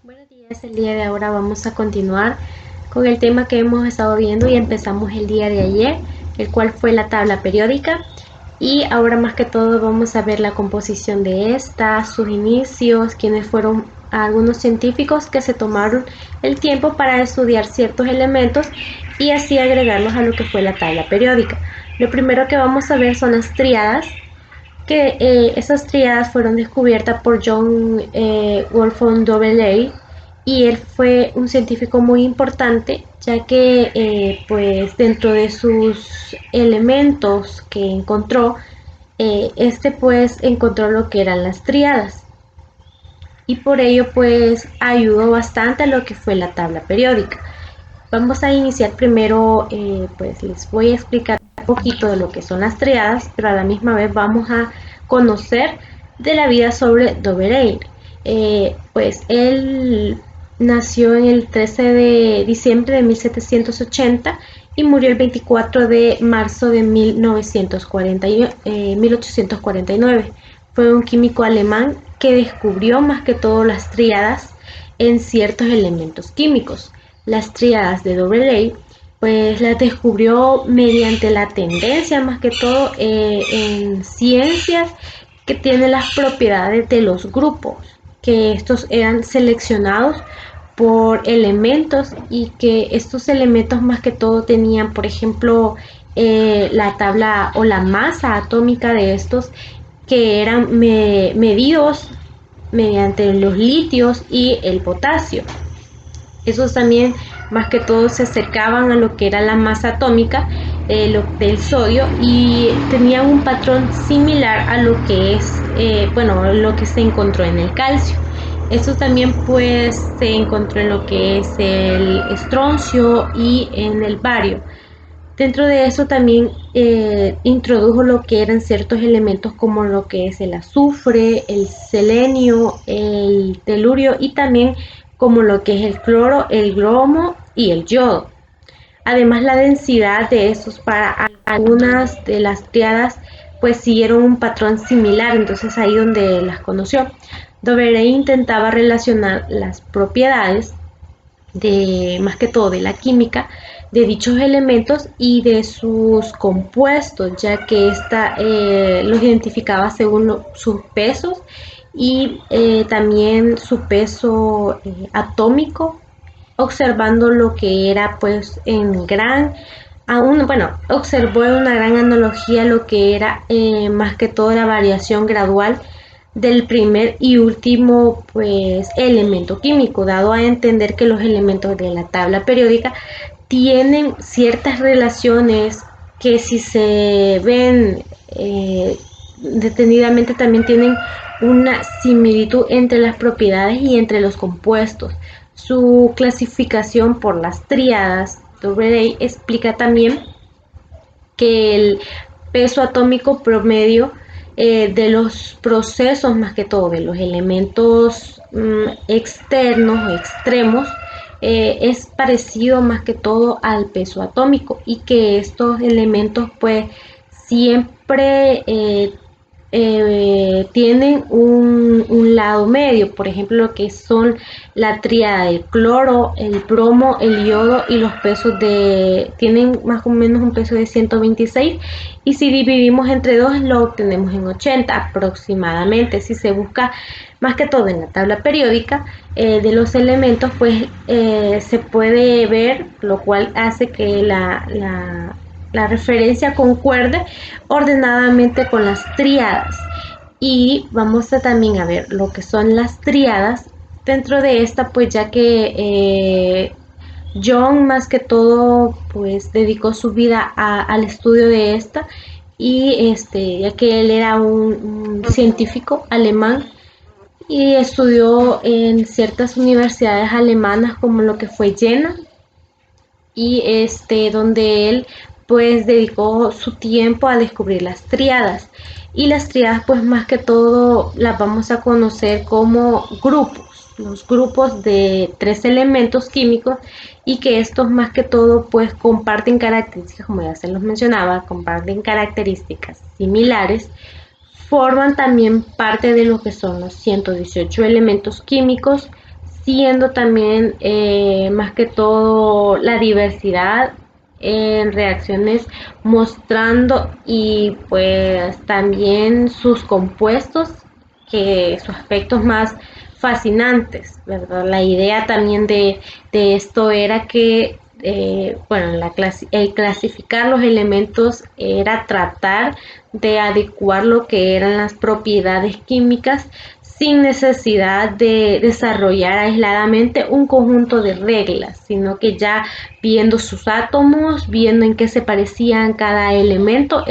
Buenos días, el día de ahora vamos a continuar con el tema que hemos estado viendo y empezamos el día de ayer, el cual fue la tabla periódica. Y ahora más que todo vamos a ver la composición de esta, sus inicios, quiénes fueron algunos científicos que se tomaron el tiempo para estudiar ciertos elementos y así agregarlos a lo que fue la tabla periódica. Lo primero que vamos a ver son las tríadas, que esas tríadas fueron descubiertas por John Wolfram Debye, y él fue un científico muy importante, ya que pues dentro de sus elementos que encontró, este pues encontró lo que eran las tríadas, y por ello pues ayudó bastante a lo que fue la tabla periódica. Vamos a iniciar primero, pues les voy a explicar un poquito de lo que son las triadas, pero a la misma vez vamos a conocer de la vida sobre Dobereil. Pues él nació en el 13 de diciembre de 1780 y murió el 24 de marzo de 1849. Fue un químico alemán que descubrió más que todo las tríadas en ciertos elementos químicos. Las tríadas de Dobereil pues las descubrió mediante la tendencia más que todo en ciencias que tienen las propiedades de los grupos, que estos eran seleccionados por elementos y que estos elementos más que todo tenían, por ejemplo, la tabla o la masa atómica de estos, que eran medidos mediante los litios y el potasio. Esos también más que todo se acercaban a lo que era la masa atómica del sodio, y tenían un patrón similar a lo que es, lo que se encontró en el calcio. Esto también pues se encontró en lo que es el estroncio y en el bario. Dentro de eso también introdujo lo que eran ciertos elementos como lo que es el azufre, el selenio, el telurio y también como lo que es el cloro, el bromo y el yodo. Además, la densidad de estos para algunas de las triadas pues siguieron un patrón similar, entonces ahí donde las conoció. Dobereil intentaba relacionar las propiedades de más que todo de la química de dichos elementos y de sus compuestos, ya que esta los identificaba según sus pesos y también su peso atómico, observando lo que era pues en gran, aún, bueno, observó en una gran analogía lo que era más que todo la variación gradual del primer y último pues elemento químico, dado a entender que los elementos de la tabla periódica tienen ciertas relaciones que si se ven detenidamente también tienen una similitud entre las propiedades y entre los compuestos. Su clasificación por las tríadas Dobereil explica también que el peso atómico promedio de los procesos, más que todo de los elementos externos o extremos, es parecido más que todo al peso atómico, y que estos elementos pues siempre tienen un lado medio, por ejemplo lo que son la tríada del cloro, el bromo, el yodo, y los pesos tienen más o menos un peso de 126, y si dividimos entre dos lo obtenemos en 80 aproximadamente. Si se busca más que todo en la tabla periódica de los elementos, pues se puede ver, lo cual hace que la referencia concuerde ordenadamente con las tríadas. Y vamos a también a ver lo que son las tríadas dentro de esta, pues ya que John más que todo pues dedicó su vida al estudio de esta, y ya que él era un científico alemán y estudió en ciertas universidades alemanas como lo que fue Jena, y donde él pues dedicó su tiempo a descubrir las tríadas. Y las tríadas pues más que todo las vamos a conocer como grupos, los grupos de tres elementos químicos, y que estos más que todo pues comparten características, como ya se los mencionaba, comparten características similares, forman también parte de lo que son los 118 elementos químicos, estableciendo también más que todo la diversidad en reacciones, mostrando y pues también sus compuestos, que sus aspectos más fascinantes, ¿verdad? La idea también de esto era que, bueno, el clasificar los elementos era tratar de adecuar lo que eran las propiedades químicas sin necesidad de desarrollar aisladamente un conjunto de reglas, sino que ya viendo sus átomos, viendo en qué se parecían cada elemento,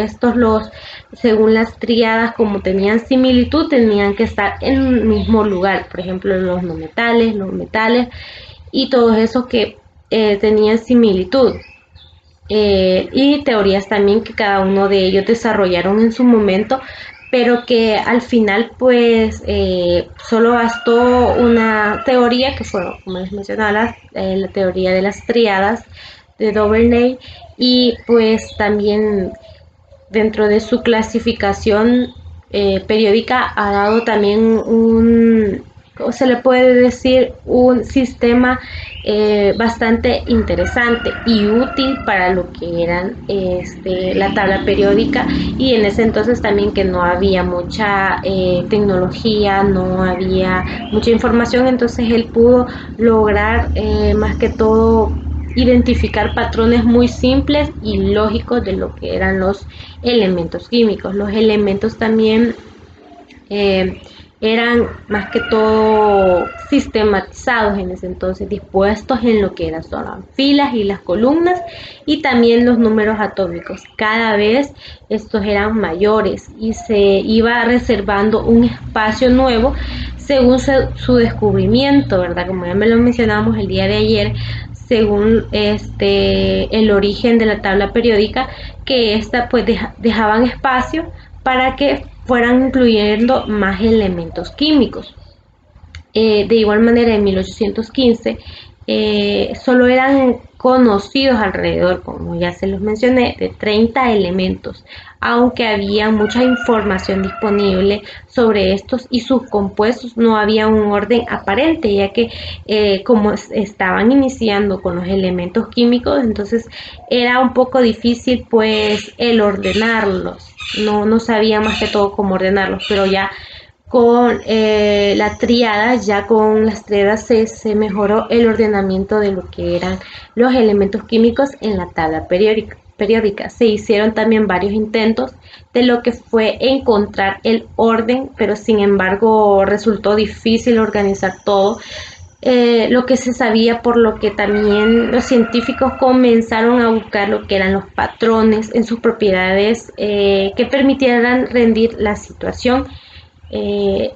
según las tríadas, como tenían similitud, tenían que estar en un mismo lugar. Por ejemplo, los no metales, los metales y todos esos que tenían similitud. Y teorías también que cada uno de ellos desarrollaron en su momento, pero que al final pues solo bastó una teoría que fue, como les mencionaba, la teoría de las tríadas de Duvernay, y pues también dentro de su clasificación periódica ha dado también ¿cómo se le puede decir? Un sistema bastante interesante y útil para lo que eran la tabla periódica, y en ese entonces también que no había mucha tecnología, no había mucha información, entonces él pudo lograr más que todo identificar patrones muy simples y lógicos de lo que eran los elementos químicos. Los elementos también eh, eran más que todo sistematizados en ese entonces, dispuestos en lo que eran son las filas y las columnas, y también los números atómicos. Cada vez estos eran mayores y se iba reservando un espacio nuevo según su descubrimiento, ¿verdad? Como ya me lo mencionamos el día de ayer, según el origen de la tabla periódica, que esta pues dejaban espacio para que fueran incluyendo más elementos químicos. De igual manera, en 1815 solo eran conocidos alrededor, como ya se los mencioné, de 30 elementos, aunque había mucha información disponible sobre estos y sus compuestos. No había un orden aparente, ya que como estaban iniciando con los elementos químicos, entonces era un poco difícil pues el ordenarlos. No sabía más que todo cómo ordenarlos, pero ya con la tríada, ya con las tríadas se mejoró el ordenamiento de lo que eran los elementos químicos en la tabla periódica. Se hicieron también varios intentos de lo que fue encontrar el orden, pero sin embargo resultó difícil organizar todo. Lo que se sabía, por lo que también los científicos comenzaron a buscar lo que eran los patrones en sus propiedades que permitieran rendir la situación en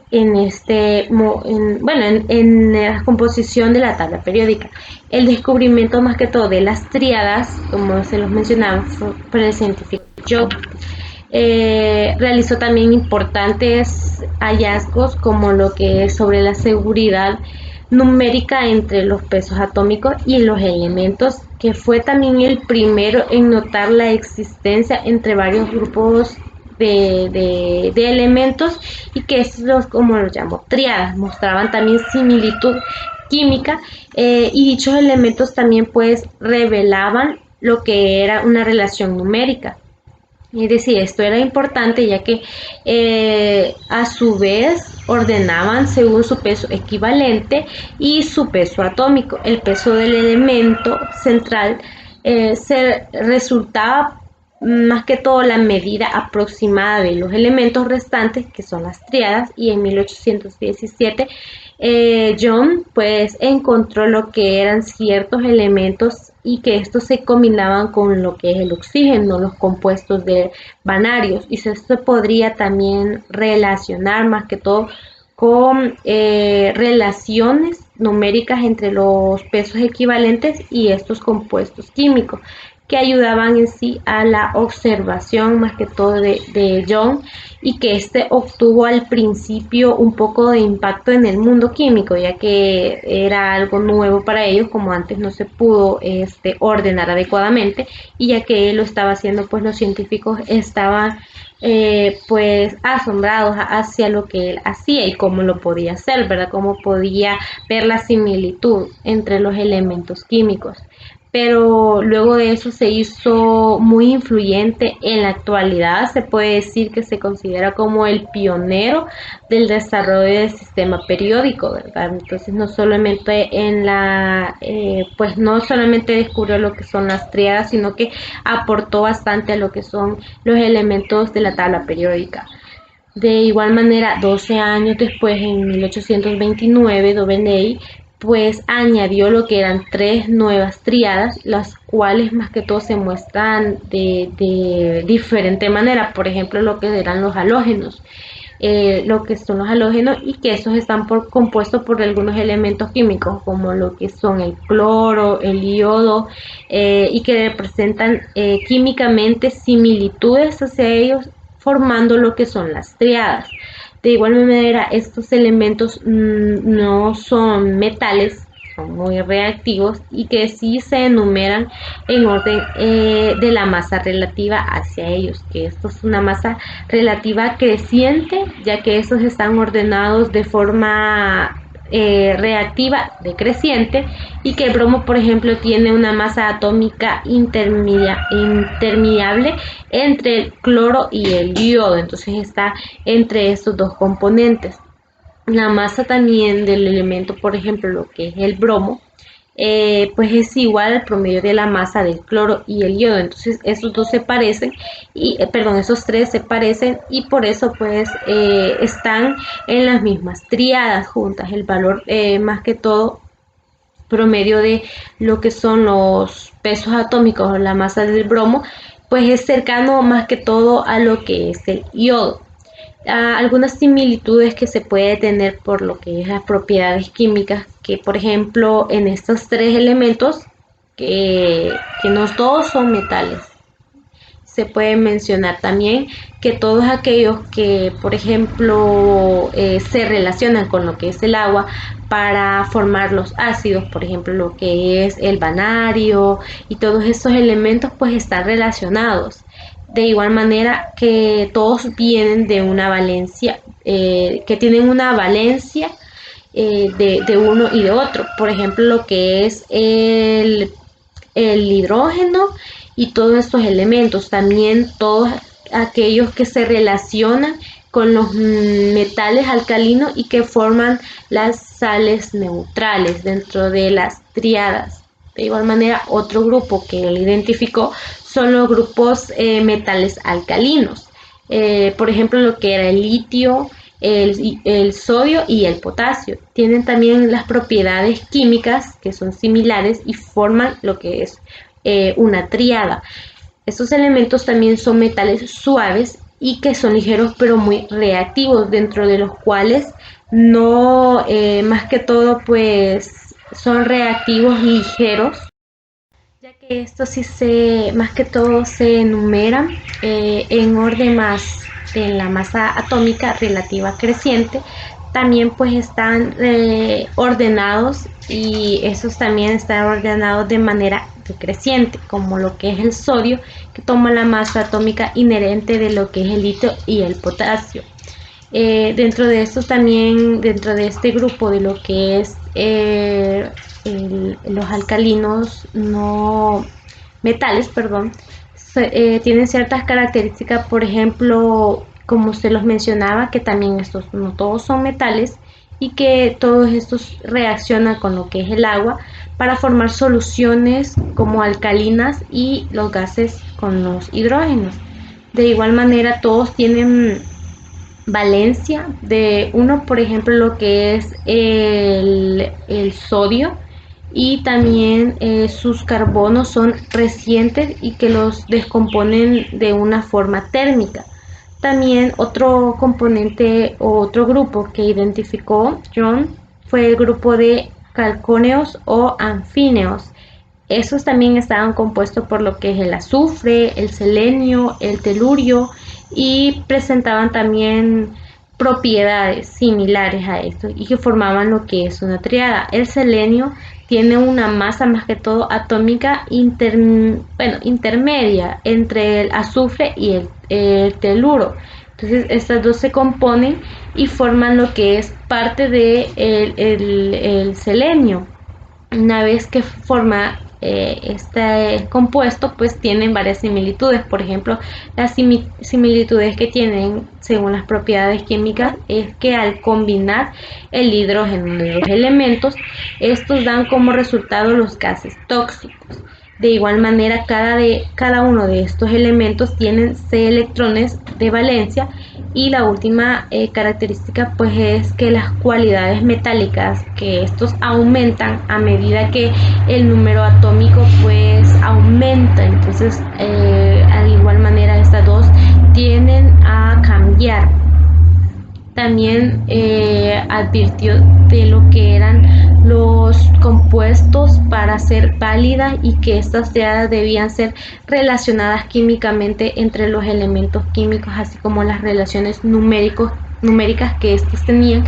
la composición de la tabla periódica. El descubrimiento más que todo de las tríadas, como se los mencionaba, fue por el científico Job. Realizó también importantes hallazgos, como lo que es sobre la seguridad numérica entre los pesos atómicos y los elementos, que fue también el primero en notar la existencia entre varios grupos de elementos, y que estos, como los llamo, triadas, mostraban también similitud química, y dichos elementos también pues revelaban lo que era una relación numérica. Es decir, esto era importante, ya que a su vez ordenaban según su peso equivalente y su peso atómico. El peso del elemento central se resultaba más que todo la medida aproximada de los elementos restantes, que son las tríadas, y en 1817 John pues encontró lo que eran ciertos elementos, y que estos se combinaban con lo que es el oxígeno, los compuestos de vanarios, y esto podría también relacionar más que todo con relaciones numéricas entre los pesos equivalentes y estos compuestos químicos, que ayudaban en sí a la observación más que todo de John, y que este obtuvo al principio un poco de impacto en el mundo químico, ya que era algo nuevo para ellos, como antes no se pudo ordenar adecuadamente, y ya que él lo estaba haciendo, pues los científicos estaban pues asombrados hacia lo que él hacía y cómo lo podía hacer, ¿verdad? Cómo podía ver la similitud entre los elementos químicos. Pero luego de eso se hizo muy influyente. En la actualidad se puede decir que se considera como el pionero del desarrollo del sistema periódico, ¿verdad? Entonces no solamente pues no solamente descubrió lo que son las tríadas, sino que aportó bastante a lo que son los elementos de la tabla periódica. De igual manera, 12 años después, en 1829, Doveney pues añadió lo que eran 3 nuevas tríadas, las cuales más que todo se muestran de diferente manera. Por ejemplo, lo que eran los halógenos, lo que son los halógenos, y que esos están compuestos por algunos elementos químicos como lo que son el cloro, el yodo, y que representan químicamente similitudes hacia ellos, formando lo que son las triadas. De igual manera, estos elementos no son metales, son muy reactivos, y que sí se enumeran en orden de la masa relativa hacia ellos, que esto es una masa relativa creciente, ya que estos están ordenados de forma reactiva decreciente, y que el bromo, por ejemplo, tiene una masa atómica intermediable entre el cloro y el yodo, entonces está entre estos dos componentes. La masa también del elemento, por ejemplo, lo que es el bromo, pues es igual al promedio de la masa del cloro y el yodo. Entonces esos dos se parecen, y perdón, esos tres se parecen, y por eso pues están en las mismas tríadas juntas. El valor más que todo promedio de lo que son los pesos atómicos o la masa del bromo, pues es cercano más que todo a lo que es el yodo. Algunas similitudes que se puede tener por lo que es las propiedades químicas, que por ejemplo en estos 3 elementos, que no todos son metales. Se puede mencionar también que todos aquellos que, por ejemplo, se relacionan con lo que es el agua para formar los ácidos, por ejemplo, lo que es el vanadio y todos estos elementos, pues están relacionados. De igual manera que todos vienen de una valencia, que tienen una valencia de uno y de otro. Por ejemplo, lo que es el hidrógeno y todos estos elementos, también todos aquellos que se relacionan con los metales alcalinos y que forman las sales neutrales dentro de las triadas. De igual manera, otro grupo que él identificó son los grupos metales alcalinos. Por ejemplo, lo que era el litio, el sodio y el potasio. Tienen también las propiedades químicas que son similares y forman lo que es una tríada. Estos elementos también son metales suaves y que son ligeros pero muy reactivos, dentro de los cuales no, más que todo, pues son reactivos ligeros, ya que estos sí más que todo se enumeran en orden más de la masa atómica relativa creciente. También pues están ordenados, y esos también están ordenados de manera decreciente, como lo que es el sodio, que toma la masa atómica inherente de lo que es el litio y el potasio. Dentro de estos también, dentro de este grupo de lo que es los alcalinos no metales, perdón, tienen ciertas características, por ejemplo, como se los mencionaba, que también estos no todos son metales, y que todos estos reaccionan con lo que es el agua para formar soluciones como alcalinas y los gases con los hidrógenos. De igual manera, todos tienen valencia de uno, por ejemplo, lo que es el sodio, y también sus carbonos son recientes y que los descomponen de una forma térmica. También otro componente o otro grupo que identificó John fue el grupo de calcóneos o anfíneos, Esos también estaban compuestos por lo que es el azufre, el selenio, el telurio y presentaban también propiedades similares a esto y que formaban lo que es una triada. El selenio tiene una masa más que todo atómica intermedia entre el azufre y el teluro. Entonces estas dos se componen y forman lo que es parte de el selenio. Una vez que forma este compuesto, pues tienen varias similitudes. Por ejemplo, las similitudes que tienen según las propiedades químicas es que al combinar el hidrógeno de los elementos, estos dan como resultado los gases tóxicos. De igual manera, cada uno de estos elementos tienen 6 electrones de valencia y la última característica pues es que las cualidades metálicas que estos aumentan a medida que el número atómico pues aumenta. Entonces, de igual manera estas dos tienden a cambiar. También advirtió de lo que eran los compuestos para ser válidas y que estas triadas debían ser relacionadas químicamente entre los elementos químicos, así como las relaciones numéricas que estos tenían,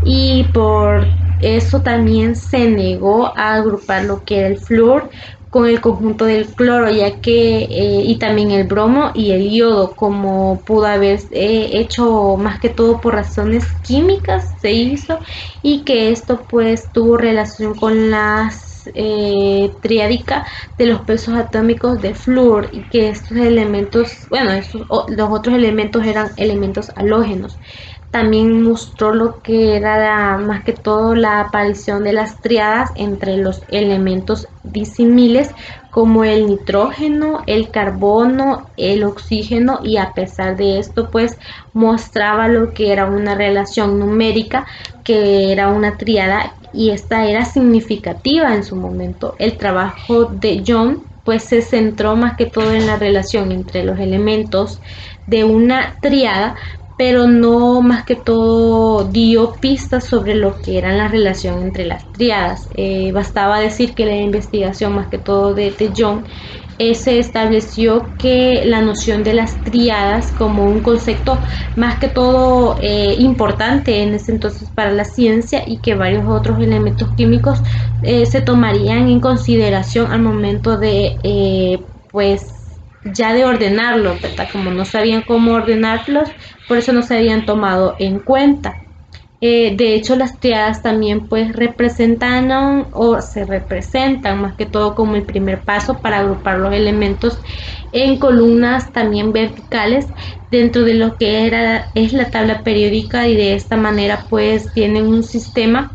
y por eso también se negó a agrupar lo que era el flúor con el conjunto del cloro, ya que y también el bromo y el yodo, como pudo haber hecho más que todo por razones químicas se hizo, y que esto pues tuvo relación con las triádica de los pesos atómicos de flúor, y que estos elementos, bueno, los otros elementos eran elementos halógenos. También mostró lo que era más que todo la aparición de las triadas entre los elementos disimiles como el nitrógeno, el carbono, el oxígeno, y a pesar de esto pues mostraba lo que era una relación numérica, que era una triada, y esta era significativa en su momento. El trabajo de John pues se centró más que todo en la relación entre los elementos de una triada, pero no más que todo dio pistas sobre lo que era la relación entre las triadas. Bastaba decir que la investigación más que todo de John se estableció que la noción de las triadas como un concepto más que todo importante en ese entonces para la ciencia, y que varios otros elementos químicos se tomarían en consideración al momento de pues ya de ordenarlo, ¿verdad? Como no sabían cómo ordenarlos, por eso no se habían tomado en cuenta. De hecho, las triadas también pues representaron o se representan más que todo como el primer paso para agrupar los elementos en columnas también verticales dentro de lo que es la tabla periódica, y de esta manera pues tienen un sistema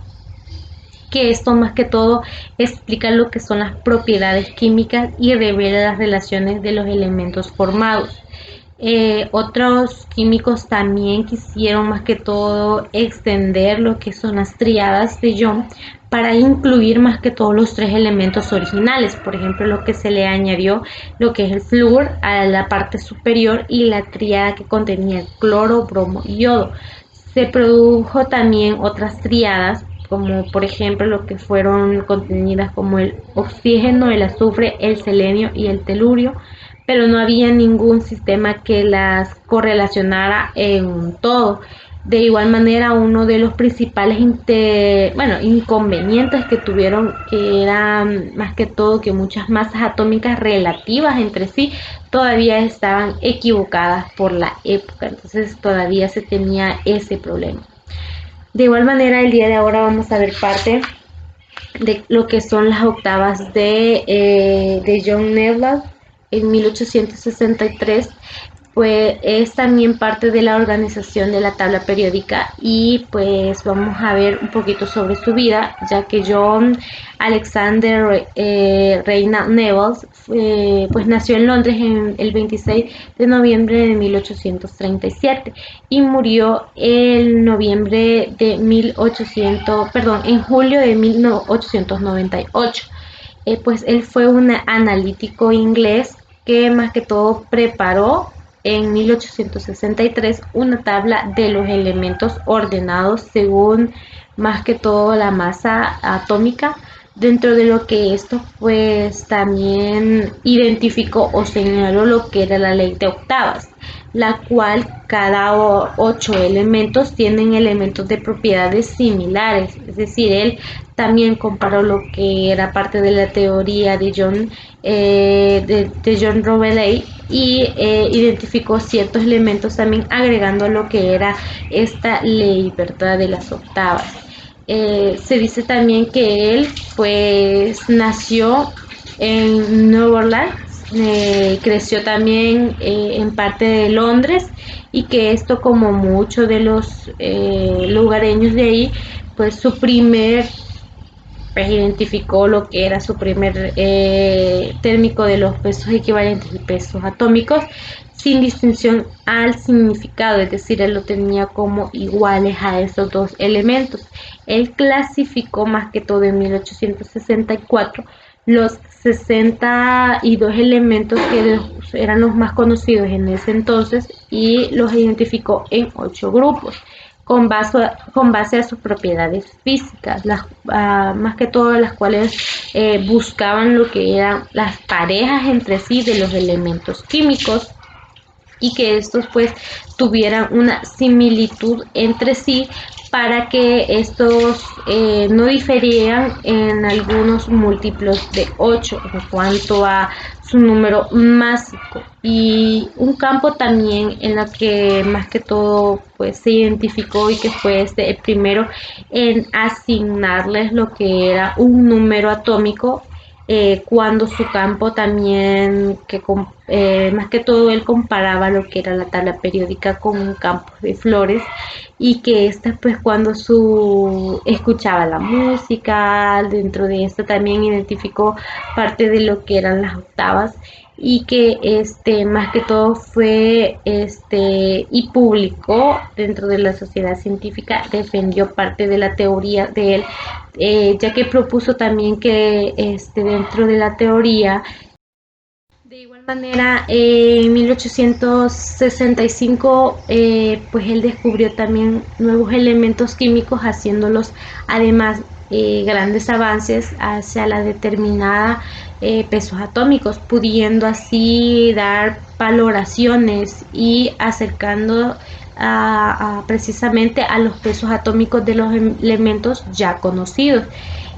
que esto más que todo explica lo que son las propiedades químicas y revela las relaciones de los elementos formados. Otros químicos también quisieron más que todo extender lo que son las triadas de Young para incluir más que todos los 3 elementos originales. Por ejemplo, lo que se le añadió lo que es el flúor a la parte superior y la triada que contenía el cloro, bromo y yodo. Se produjo también otras triadas, como por ejemplo lo que fueron contenidas como el oxígeno, el azufre, el selenio y el telurio, pero no había ningún sistema que las correlacionara en todo. De igual manera, uno de los principales inconvenientes que tuvieron eran más que todo que muchas masas atómicas relativas entre sí todavía estaban equivocadas por la época, entonces todavía se tenía ese problema. De igual manera, el día de ahora vamos a ver parte de lo que son las octavas de John Neville en 1863. Pues es también parte de la organización de la tabla periódica, y pues vamos a ver un poquito sobre su vida, ya que John Alexander Reina Neville pues nació en Londres en el 26 de noviembre de 1837 y murió en julio de 1898. Pues él fue un analítico inglés que más que todo preparó en 1863 una tabla de los elementos ordenados según más que todo la masa atómica Dentro de lo que esto pues también identificó o señaló lo que era la ley de octavas, la cual cada 8 elementos tienen elementos de propiedades similares. Es decir, él también comparó lo que era parte de la teoría de John Robeley y identificó ciertos elementos también agregando lo que era esta ley, ¿verdad?, de las octavas. Se dice también que él pues nació en Nueva Orleans, creció también en parte de Londres, y que esto, como muchos de los lugareños de ahí, pues su primer pues identificó lo que era su primer térmico de los pesos equivalentes y pesos atómicos sin distinción al significado, es decir, él lo tenía como iguales a esos dos elementos. Él clasificó más que todo en 1864 los 62 elementos que eran los más conocidos en ese entonces y los identificó en 8 grupos con base a sus propiedades físicas, más que todo las cuales buscaban lo que eran las parejas entre sí de los elementos químicos y que estos pues tuvieran una similitud entre sí para que estos no diferieran en algunos múltiplos de 8 en cuanto a su número másico. Y un campo también en la que más que todo pues se identificó y que fue el primero en asignarles lo que era un número atómico, cuando su campo también, más que todo él comparaba lo que era la tabla periódica con un campo de flores, y que esta pues cuando escuchaba la música, dentro de esto también identificó parte de lo que eran las octavas, y que más que todo fue y publicó dentro de la sociedad científica, defendió parte de la teoría de él, ya que propuso también que dentro de la teoría, de igual manera, en 1865 pues él descubrió también nuevos elementos químicos, haciéndolos además grandes avances hacia la determinada pesos atómicos, pudiendo así dar valoraciones y acercando precisamente a los pesos atómicos de los elementos ya conocidos.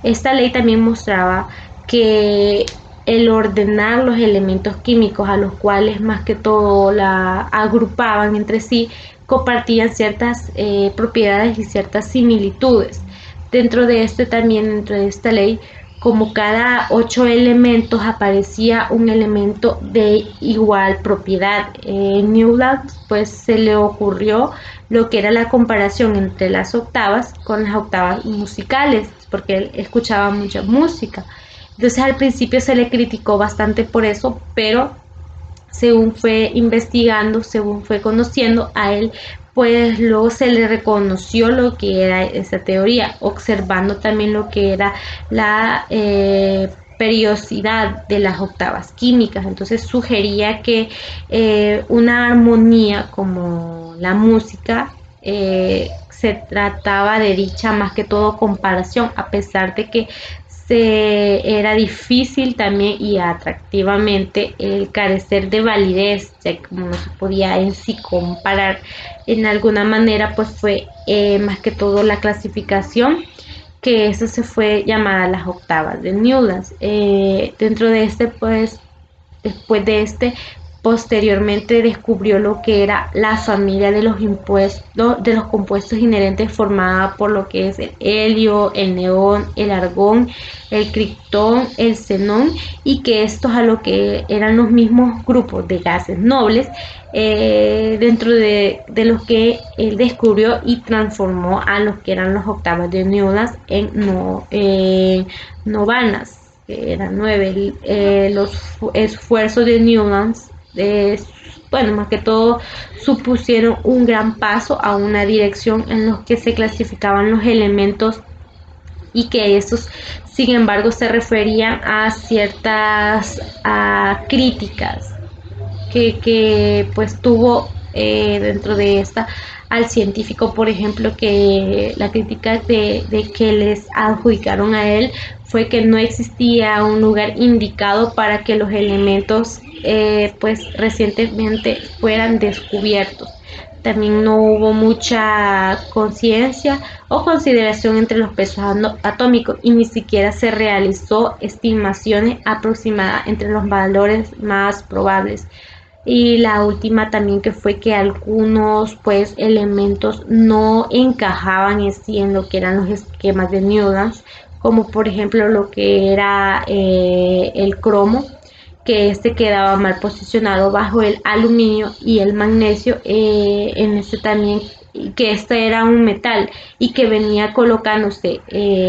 Esta ley también mostraba que el ordenar los elementos químicos, a los cuales más que todo la agrupaban entre sí, compartían ciertas propiedades y ciertas similitudes. Dentro de dentro de esta ley, como cada 8 elementos aparecía un elemento de igual propiedad. Newland pues se le ocurrió lo que era la comparación entre las octavas con las octavas musicales, porque él escuchaba mucha música. Entonces al principio se le criticó bastante por eso, pero según fue investigando, según fue conociendo a él, pues luego se le reconoció lo que era esa teoría, observando también lo que era la periodicidad de las octavas químicas. Entonces sugería que una armonía como la música, se trataba de dicha más que todo comparación, a pesar de que era difícil también y atractivamente el carecer de validez, ya que como no se podía en sí comparar en alguna manera, pues fue más que todo la clasificación, que eso se fue llamada las octavas de Newland. Dentro de pues después de posteriormente descubrió lo que era la familia de de los compuestos inherentes, formada por lo que es el helio, el neón, el argón, el criptón, el xenón, y que estos a lo que eran los mismos grupos de gases nobles, dentro de los que él descubrió y transformó a los que eran los octavas de Newland en novanas, que eran 9. Los esfuerzos de Newland, bueno, más que todo, supusieron un gran paso a una dirección en los que se clasificaban los elementos, y que estos, sin embargo, se referían a ciertas críticas que pues tuvo dentro de esta al científico, por ejemplo, que la crítica de que les adjudicaron a él fue que no existía un lugar indicado para que los elementos pues recientemente fueran descubiertos. También no hubo mucha conciencia o consideración entre los pesos atómicos y ni siquiera se realizó estimaciones aproximadas entre los valores más probables. Y la última también que fue que algunos pues elementos no encajaban en sí en lo que eran los esquemas de Newton, como por ejemplo lo que era el cromo, que este quedaba mal posicionado bajo el aluminio, y el magnesio en este también, que este era un metal y que venía colocándose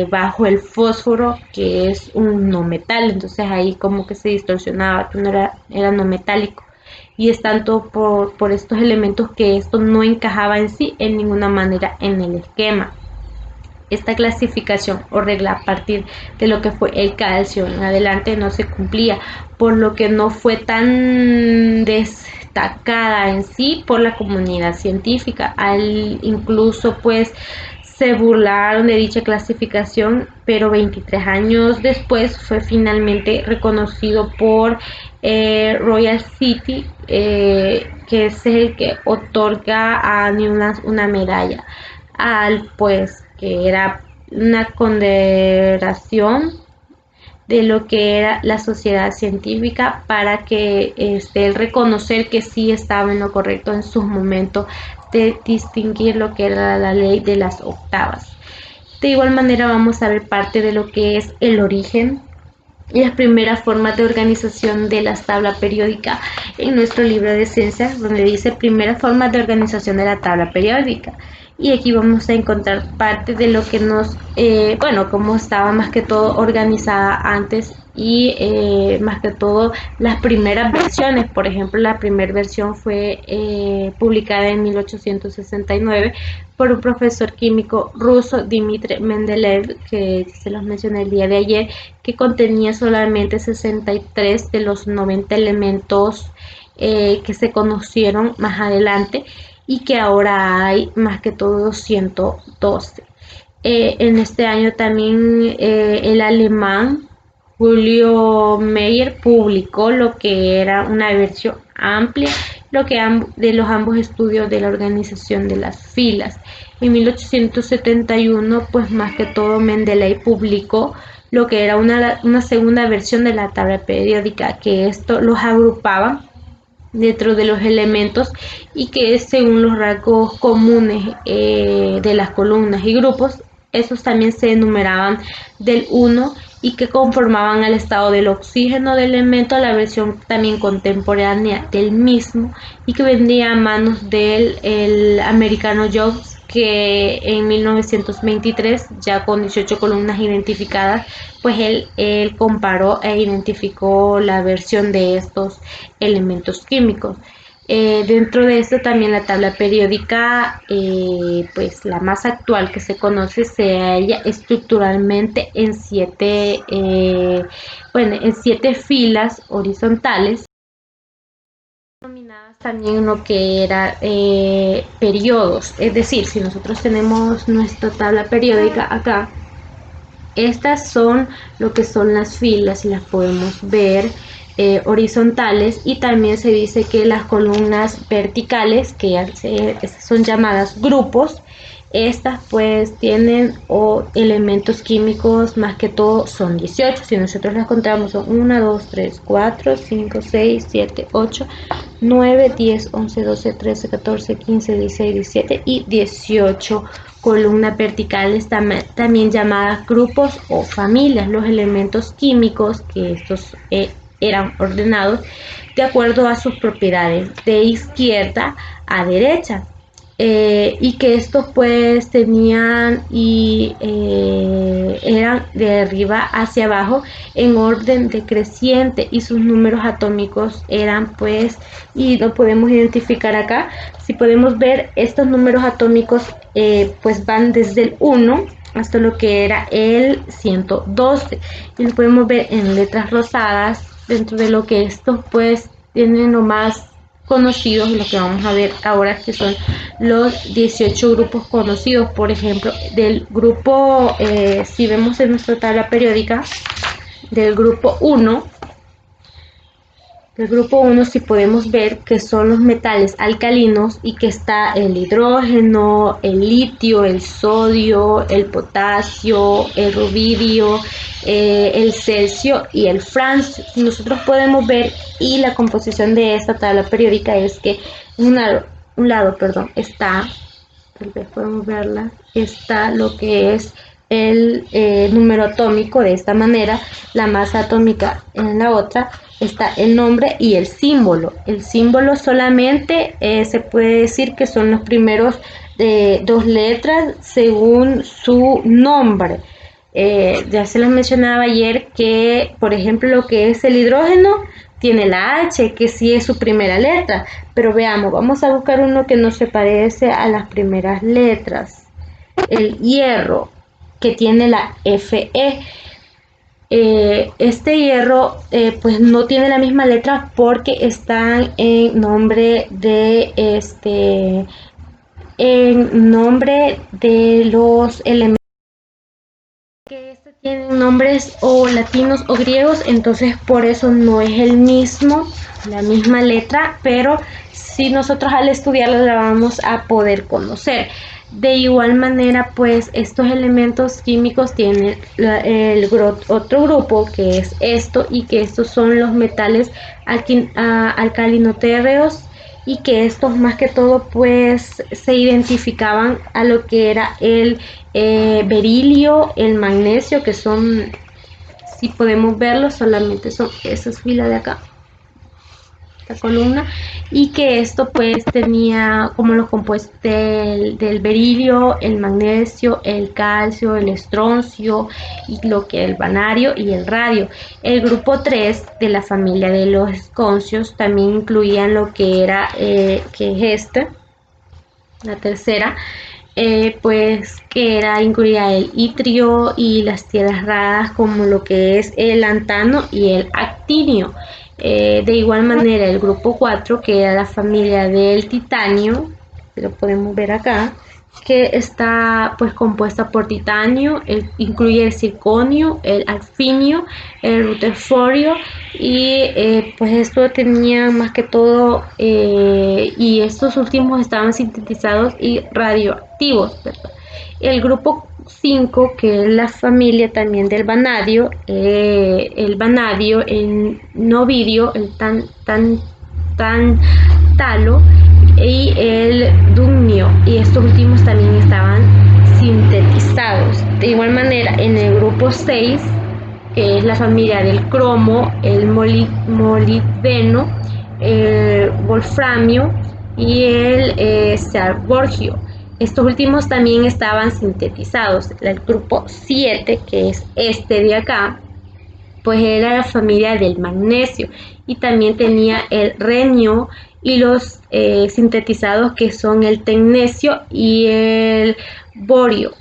bajo el fósforo, que es un no metal. Entonces ahí como que se distorsionaba, que no era no metálico, y es tanto por estos elementos que esto no encajaba en sí en ninguna manera en el esquema. Esta clasificación o regla a partir de lo que fue el calcio en adelante no se cumplía, por lo que no fue tan destacada en sí por la comunidad científica. Incluso pues se burlaron de dicha clasificación, pero 23 años después fue finalmente reconocido por Royal City, que es el que otorga a Newlands una medalla, al pues que era una consideración de lo que era la sociedad científica, para que el reconocer que sí estaba en lo correcto en sus momentos de distinguir lo que era la ley de las octavas. De igual manera vamos a ver parte de lo que es el origen y las primeras formas de organización de la tabla periódica en nuestro libro de ciencias, donde dice primeras formas de organización de la tabla periódica. Y aquí vamos a encontrar parte de lo que nos, bueno, cómo estaba más que todo organizada antes, y más que todo las primeras versiones. Por ejemplo, la primera versión fue publicada en 1869 por un profesor químico ruso, Dmitri Mendeleev, que se los mencioné el día de ayer, que contenía solamente 63 de los 90 elementos que se conocieron más adelante, y que ahora hay más que todo 112. En este año también el alemán Julio Meyer publicó lo que era una versión amplia lo que de los ambos estudios de la organización de las filas. En 1871, pues más que todo Mendeley publicó lo que era una segunda versión de la tabla periódica, que esto los agrupaba dentro de los elementos, y que según los rasgos comunes de las columnas y grupos, esos también se enumeraban del 1 y que conformaban el estado del oxígeno del elemento, la versión también contemporánea del mismo, y que vendría a manos del americano Jones, que en 1923, ya con 18 columnas identificadas, pues él comparó e identificó la versión de estos elementos químicos. Dentro de esto también la tabla periódica, pues la más actual que se conoce, se halla estructuralmente en en siete filas horizontales, denominadas también lo que era periodos. Es decir, si nosotros tenemos nuestra tabla periódica acá, estas son lo que son las filas, y las podemos ver horizontales, y también se dice que las columnas verticales, que ya son llamadas grupos, estas pues tienen elementos químicos, más que todo son 18. Si nosotros las contamos, son 1, 2, 3, 4, 5, 6, 7, 8, 9, 10, 11, 12, 13, 14, 15, 16, 17 y 18 columnas verticales, también llamadas grupos o familias. Los elementos químicos, que estos eran ordenados de acuerdo a sus propiedades de izquierda a derecha, y que estos pues tenían eran de arriba hacia abajo en orden decreciente, y sus números atómicos eran pues, y lo podemos identificar acá. Si podemos ver, estos números atómicos pues van desde el 1 hasta lo que era el 112, y lo podemos ver en letras rosadas dentro de lo que estos pues tienen lo más conocidos, lo que vamos a ver ahora que son los 18 grupos conocidos. Por ejemplo, del grupo, si vemos en nuestra tabla periódica, del grupo 1, si podemos ver que son los metales alcalinos y que está el hidrógeno, el litio, el sodio, el potasio, el rubidio, el cesio y el francio. Nosotros podemos ver, y la composición de esta tabla periódica es que un lado, está, tal vez podemos verla, está lo que es el número atómico de esta manera, la masa atómica en la otra, está el nombre y el símbolo. El símbolo solamente se puede decir que son los primeros dos letras según su nombre. Ya se les mencionaba ayer que, por ejemplo, lo que es el hidrógeno tiene la H, que sí es su primera letra, pero veamos, vamos a buscar uno que no se parece a las primeras letras. El hierro, que tiene la Fe. Este hierro pues no tiene la misma letra porque están en nombre de los elementos que tienen nombres o latinos o griegos, entonces por eso no es la misma letra, pero si nosotros al estudiarlo la vamos a poder conocer. De igual manera, pues estos elementos químicos tienen otro grupo que es esto, y que estos son los metales alcalinotérreos, y que estos más que todo pues se identificaban a lo que era el berilio, el magnesio, que son, si podemos verlo, solamente son esas filas de acá, esta columna, y que esto pues tenía como los compuestos del berilio, el magnesio, el calcio, el estroncio, y lo que es el vanadio y el radio. El grupo 3 de la familia de los esconcios también incluían lo que era, que es la tercera, pues que incluía el itrio y las tierras raras como lo que es el lantano y el actinio. De igual manera, el grupo 4, que era la familia del titanio, lo podemos ver acá, que está pues compuesta por titanio, incluye el circonio, el alfinio, el ruteforio, y pues esto tenía más que todo, y estos últimos estaban sintetizados y radioactivos, ¿verdad? El grupo 5, que es la familia también del vanadio, el novidio, el talo y el dumnio, y estos últimos también estaban sintetizados. De igual manera, en el grupo 6, que es la familia del cromo, el molibdeno, el wolframio y el seaborgio. Estos últimos también estaban sintetizados. El grupo 7, que es este de acá, pues era la familia del magnesio, y también tenía el renio y los sintetizados, que son el tecnecio y el borio.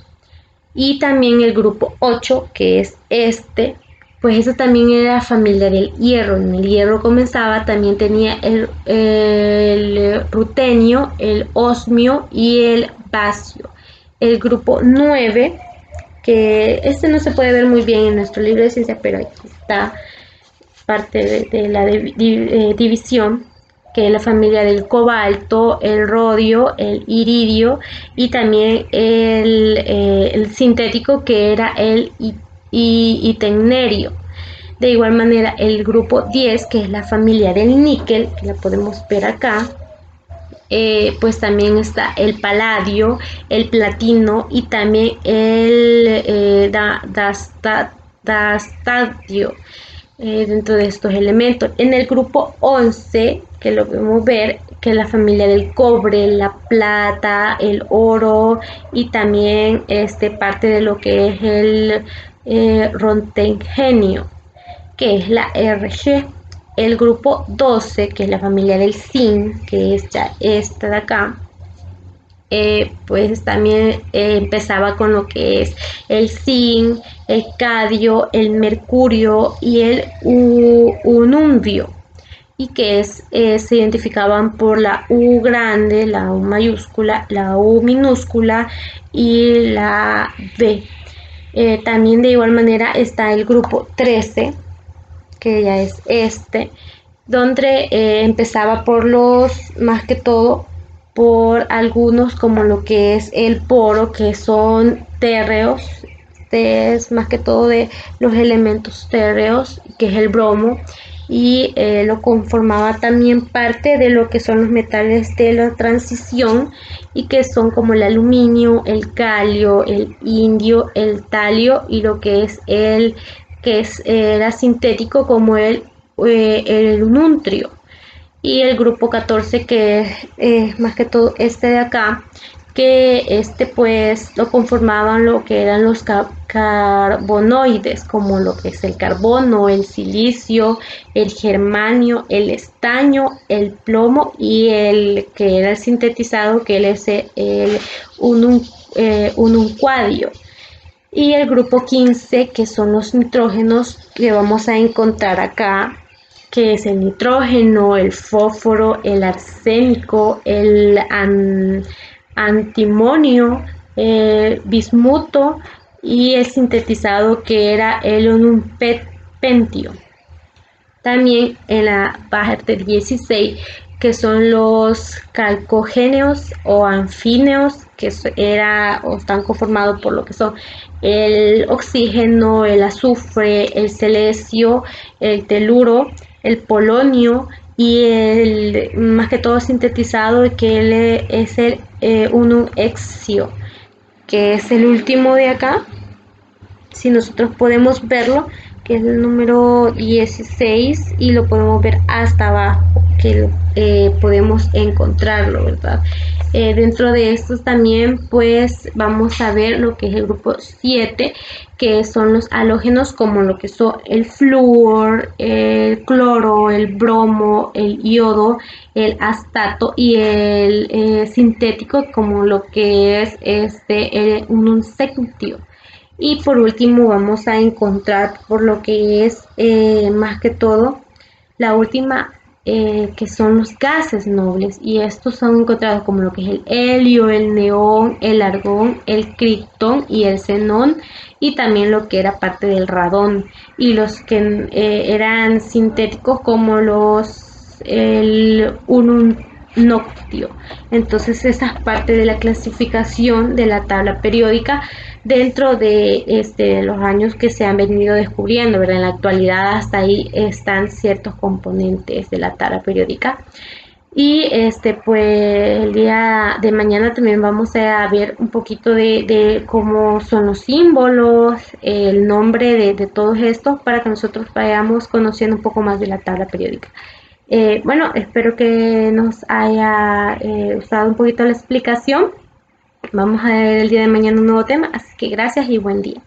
Y también el grupo 8, que es este, pues eso también era la familia del hierro. En el hierro comenzaba, también tenía el rutenio, el osmio y el bacio. El grupo 9, que este no se puede ver muy bien en nuestro libro de ciencia, pero aquí está parte de la división, que es la familia del cobalto, el rodio, el iridio, y también el sintético, que era el itecnerio. De igual manera, el grupo 10, que es la familia del níquel, que la podemos ver acá, pues también está el paladio, el platino y también el dastadio, dentro de estos elementos. En el grupo 11, que lo podemos ver, que es la familia del cobre, la plata, el oro, y también parte de lo que es el rontengenio, que es la Rg. El grupo 12, que es la familia del zinc, que es ya esta de acá, pues también empezaba con lo que es el zinc, el cadio, el mercurio y el unumbio. y que se identificaban por la U grande, la U mayúscula, la U minúscula y la B. También de igual manera está el grupo 13, que ya es donde empezaba por más que todo, por algunos como lo que es el poro, que son térreos. Es más que todo de los elementos térreos, que es el bromo, y lo conformaba también parte de lo que son los metales de la transición, y que son como el aluminio, el calio, el indio, el talio, y lo que es era sintético, como el nuntrio. Y el grupo 14, que es más que todo este de acá, que pues lo conformaban lo que eran los carbonoides, como lo que es el carbono, el silicio, el germanio, el estaño, el plomo, y el que era el sintetizado, que es el ununcuadio. Y el grupo 15, que son los nitrógenos, que vamos a encontrar acá, que es el nitrógeno, el fósforo, el arsénico, el antimonio, el bismuto, y el sintetizado, que era el pentio. También en la parte 16, que son los calcogéneos o anfíneos, que o están conformados por lo que son el oxígeno, el azufre, el celecio, el teluro, el polonio, y más que todo sintetizado, que es el ununexio, que es el último de acá. Si nosotros podemos verlo, que es el número 16, y lo podemos ver hasta abajo, que podemos encontrarlo, ¿verdad? Dentro de estos también pues vamos a ver lo que es el grupo 7, que son los halógenos, como lo que son el flúor, el cloro, el bromo, el yodo, el astato, y el sintético, como lo que es el unsectio. Y por último vamos a encontrar por lo que es más que todo la última, que son los gases nobles, y estos son encontrados como lo que es el helio, el neón, el argón, el criptón y el xenón, y también lo que era parte del radón, y los que eran sintéticos, como el ununoctio. Entonces esa es parte de la clasificación de la tabla periódica dentro de los años que se han venido descubriendo, ¿verdad? En la actualidad hasta ahí están ciertos componentes de la tabla periódica. Y pues el día de mañana también vamos a ver un poquito de cómo son los símbolos, el nombre de todos estos, para que nosotros vayamos conociendo un poco más de la tabla periódica. Bueno, espero que nos haya gustado un poquito la explicación. Vamos a ver el día de mañana un nuevo tema, así que gracias y buen día.